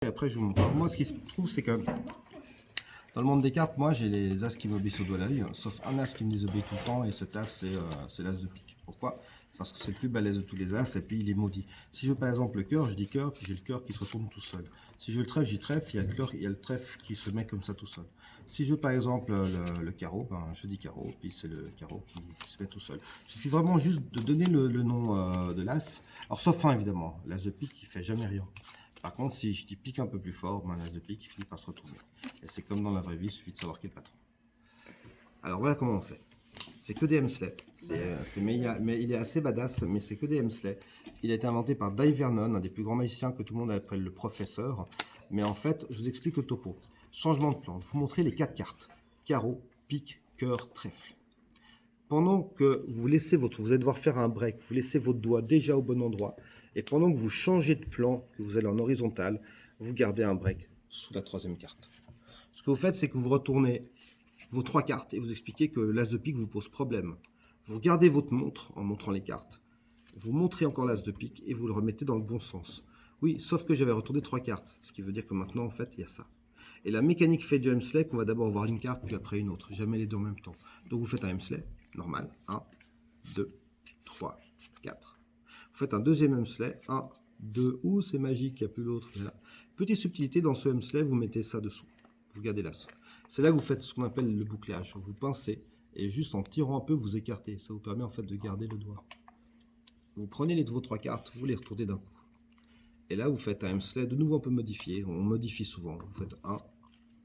Et après, je vous montre. Alors, moi, ce qui se trouve, c'est que dans le monde des cartes, moi, j'ai les as qui m'obéissent au doigt l'œil, sauf un as qui me désobéit tout le temps, et cet as, c'est l'as de pique. Pourquoi? Parce que c'est le plus balèze de tous les as, et puis il est maudit. Si je veux par exemple le cœur, je dis cœur, puis j'ai le cœur qui se retourne tout seul. Si je veux le trèfle, je dis trèfle, il y a le trèfle qui se met comme ça tout seul. Si je veux par exemple le carreau, ben, je dis carreau, puis c'est le carreau qui se met tout seul. Il suffit vraiment juste de donner le nom de l'as. Alors sauf un évidemment, l'as de pique, il fait jamais rien. Par contre, si je dis pique un peu plus fort, ben, l'as de pique il finit par se retourner. Et c'est comme dans la vraie vie, il suffit de savoir qui est le patron. Alors voilà comment on fait. C'est que des Hemsley. Mais il est assez badass, mais c'est que des Hemsley. Il a été inventé par Dave Vernon, un des plus grands magiciens que tout le monde appelle le professeur. Mais en fait, je vous explique le topo. Changement de plan. Je vous montrer les 4 cartes. Carreau, pique, cœur, trèfle. Pendant que vous laissez vous allez devoir faire un break, vous laissez votre doigt déjà au bon endroit. Et pendant que vous changez de plan, que vous allez en horizontal, vous gardez un break sous la 3e carte. Ce que vous faites, c'est que vous retournez vos 3 cartes et vous expliquez que l'as de pique vous pose problème. Vous regardez votre montre en montrant les cartes. Vous montrez encore l'as de pique et vous le remettez dans le bon sens. Oui, sauf que j'avais retourné 3 cartes, ce qui veut dire que maintenant, en fait, il y a ça. Et la mécanique fait du Hemsley qu'on va d'abord avoir une carte, puis après une autre. Jamais les deux en même temps. Donc vous faites un Hemsley, normal. 1, 2, 3, 4. Vous faites un deuxième Hemsley. 1, 2, ouh, c'est magique, il n'y a plus l'autre. Voilà. Petite subtilité, dans ce Hemsley, vous mettez ça dessous. Vous gardez l'as. C'est là que vous faites ce qu'on appelle le bouclage. Vous pincez et juste en tirant un peu, vous écartez. Ça vous permet en fait de garder le doigt. Vous prenez vos 3 cartes, vous les retournez d'un coup. Et là, vous faites un Hemsley de nouveau un peu modifié. On modifie souvent. Vous faites 1,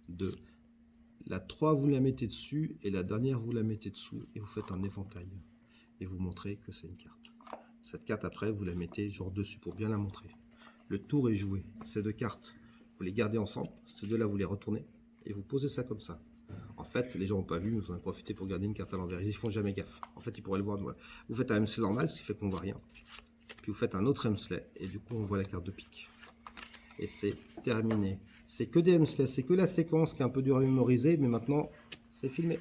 2, la 3, vous la mettez dessus et la dernière, vous la mettez dessous et vous faites un éventail. Et vous montrez que c'est une carte. Cette carte, après, vous la mettez genre dessus pour bien la montrer. Le tour est joué. Ces 2 cartes, vous les gardez ensemble. Ces 2-là, vous les retournez et vous posez ça comme ça. En fait, les gens n'ont pas vu, mais vous en avez profité pour garder une carte à l'envers. Ils ne font jamais gaffe. En fait, ils pourraient le voir. Vous faites un Hemsley normal, ce qui fait qu'on ne voit rien. Puis vous faites un autre Hemsley et du coup, on voit la carte de pique. Et c'est terminé. C'est que des Hemsley, c'est que la séquence qui est un peu dure à mémoriser, mais maintenant, c'est filmé.